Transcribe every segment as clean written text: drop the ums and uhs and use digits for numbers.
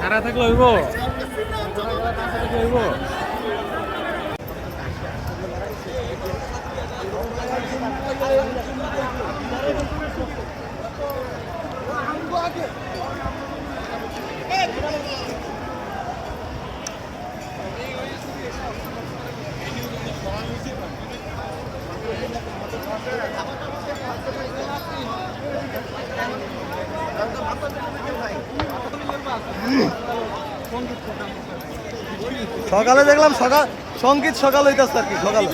খারাপ থাকলে হইব হইব। সকালে দেখলাম সঙ্গীত সকাল হইতেছে আর কি সকালে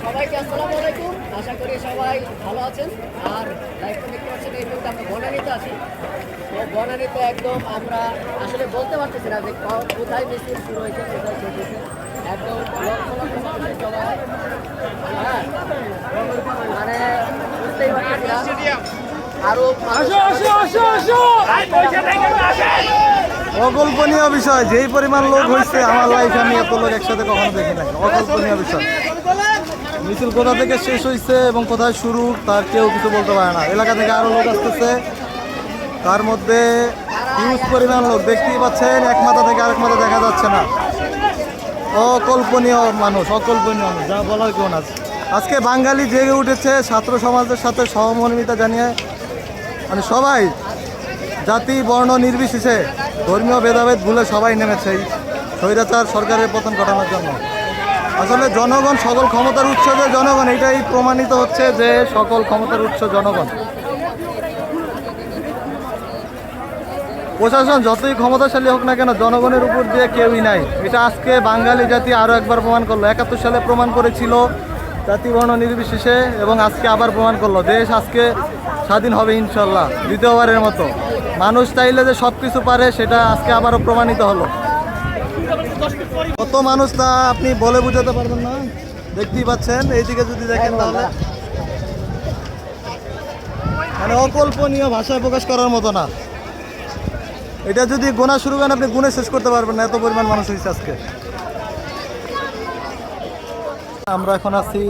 সবাইকে আসসালামু আলাইকুম। আশা করি সবাই ভালো আছেন। আর লাইভটা দেখতে পাচ্ছেন এই মুহূর্তে আমরা বনানীতে আছি। তো বনানীতে একদম আমরা আসলে বলতে পারতেছি না যে কোথায় মিছিল শুরু হয়েছে, কোথায় শেষ হয়েছে। একদম লক্ষ লক্ষ মানুষের সবাই, হ্যাঁ, মানে বুঝতেই পারতেছি না। আরো অকল্পনীয় বিষয়, যেই পরিমাণ লোক হয়েছে আমার লাইফে আমি এত লোক একসাথে কখনো দেখি নাই। অকল্পনীয় বিষয়। মিছিল কোথা থেকে শেষ হয়েছে এবং কোথায় শুরু তার কেউ কিছু বলতে পারে না। এলাকা থেকে আরো লোক আসতেছে, তার মধ্যে হিউজ পরিমাণ লোক দেখতেই পাচ্ছেন, এক মাথা থেকে আরেক মাথা দেখা যাচ্ছে না। অকল্পনীয় মানুষ, অকল্পনীয় মানুষ, যা বলার কেউ না। আজকে বাঙালি জেগে উঠেছে ছাত্র সমাজের সাথে সহমর্মিতা জানিয়ে, মানে সবাই জাতি বর্ণ নির্বিশেষে ধর্মীয় ভেদাভেদ ভুলে সবাই নেমেছে এই স্বৈরাচার সরকারের পতন ঘটানোর জন্য। আসলে জনগণ সকল ক্ষমতার উৎস যে জনগণ, এটাই প্রমাণিত হচ্ছে যে সকল ক্ষমতার উৎস জনগণ। প্রশাসন যতই ক্ষমতাশালী হোক না কেন, জনগণের উপর দিয়ে কেউই নাই। এটা আজকে বাঙালি জাতি আরও একবার প্রমাণ করলো। 71 সালে প্রমাণ করেছিল জাতি বর্ণ নির্বিশেষে, এবং আজকে আবার প্রমাণ করলো। দেশ আজকে স্বাধীন হবে ইনশাল্লাহ, দ্বিতীয়বারের মতো। মানুষ চাইলে যে সব কিছু পারে সেটা আজকে আবারও প্রমাণিত হলো। কত মানুষ তা আপনি বলে বোঝাতে পারবেন না, দেখতেই পাচ্ছেন। এইদিকে যদি দেখেন তাহলে মানে অকল্পনীয় ভাষায় প্রকাশ করার মতো না। এটা যদি গোনা শুরু করেন আপনি গুণে শেষ করতে পারবেন না, এত পরিমাণ মানুষ হয়েছে আজকে। আমরা এখন আছি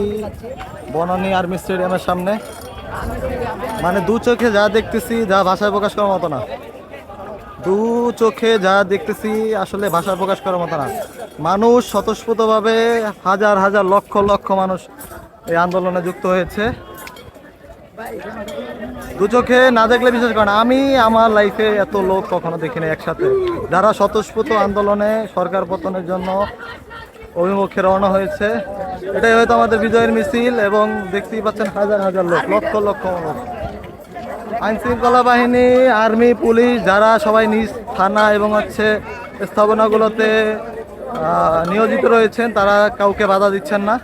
বনানী আর্মি স্টেডিয়ামের সামনে। মানে দু চোখে যা দেখতেছি, যা ভাষায় প্রকাশ করার মতো না। দু চোখে যা দেখতেছি আসলে ভাষায় প্রকাশ করার মতো না। মানুষ স্বতঃস্ফূর্তভাবে হাজার হাজার লক্ষ লক্ষ মানুষ এই আন্দোলনে যুক্ত হয়েছে। দু চোখে না দেখলে বিশ্বাস করেন, আমি আমার লাইফে এত লোক কখনো দেখিনি একসাথে, যারা স্বতঃস্ফূর্ত আন্দোলনে সরকার পতনের জন্য অভিমুখে রওনা হয়েছে। এটাই হয়তো আমাদের বিজয়ের মিছিল, এবং দেখতেই পাচ্ছেন হাজার হাজার লোক, লক্ষ লক্ষ লোক। আইন শৃঙ্খলা বাহিনী, আর্মি, পুলিশ যারা সবাই নিজ থানা এবং স্থাপনাগুলোতে নিয়োজিত রয়েছেন, তারা কাউকে বাধা দিচ্ছেন না।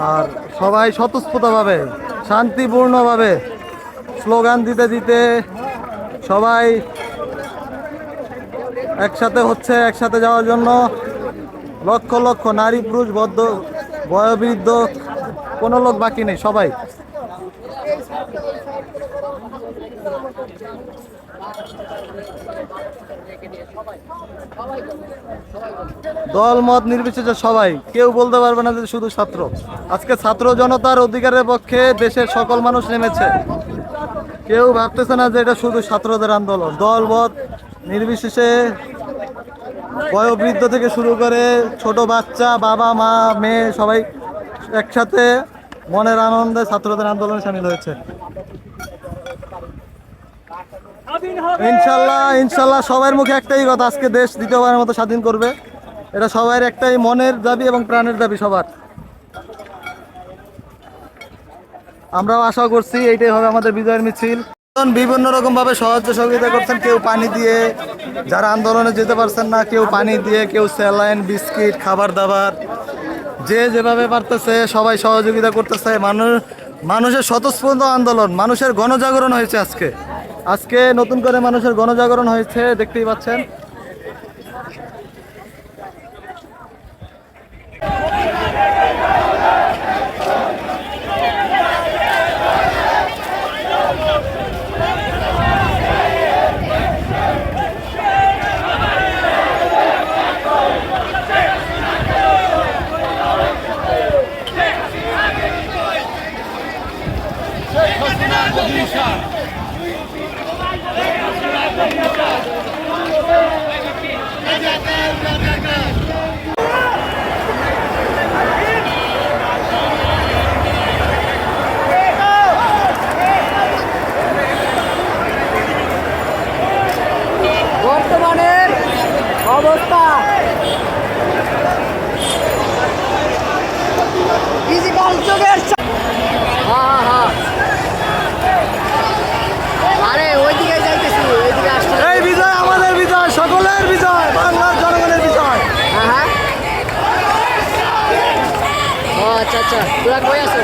আর সবাই স্বতঃস্ফূর্তভাবে শান্তিপূর্ণভাবে স্লোগান দিতে দিতে সবাই একসাথে হচ্ছে। একসাথে যাওয়ার জন্য লক্ষ লক্ষ নারী, পুরুষ, বদ্ধ, বয়োবৃদ্ধ, কোনো লোক বাকি নেই, সবাই। দল মত নির্বিশেষে সবাই, কেউ বলতে পারবে না যে শুধু ছাত্র। আজকে ছাত্র জনতার অধিকারের পক্ষে দেশের সকল মানুষ নেমেছে। কেউ ভাবতেছে না যে এটা শুধু ছাত্রদের আন্দোলন। দল মত নির্বিশেষে বয়োবৃদ্ধ থেকে শুরু করে ছোট বাচ্চা, বাবা মা, মেয়ে সবাই একসাথে মনের আনন্দে ছাত্রদের আন্দোলনে সামিল হয়েছে। ইনশাল্লাহ ইনশাল্লাহ সবার মুখে একটাই কথা, আজকে দেশ দ্বিতীয়বারের মতো স্বাধীন করবে। এটা সবার একটাই মনের দাবি এবং প্রাণের দাবি সবার। আমরাও আশা করছি এইটাই হবে আমাদের বিজয়ের মিছিল। বিভিন্ন রকম ভাবে সহযোগিতা করছেন, কেউ পানি দিয়ে, যারা আন্দোলনে যেতে পারছেন না কেউ পানি দিয়ে, কেউ স্যালাইন, বিস্কিট, খাবার দাবার, যে যেভাবে পারতেছে সবাই সহযোগিতা করতেছে। মানুষের স্বতঃস্ফূর্ত আন্দোলন, মানুষের গণজাগরণ হয়েছে আজকে। আজকে নতুন করে মানুষের গণজাগরণ হয়েছে, দেখতেই পাচ্ছেন। বর্তমানের অবস্থা ডিজিটাল যুগের। আরে ওইদিকে যাইতেছি, ওইদিকে আসছে। এই বিজয় আমাদের বিজয়, সকলের বিজয়, বাংলার জনগণের বিজয়। হ্যাঁ, ও আচ্ছা আচ্ছা, তোরা কই আছো?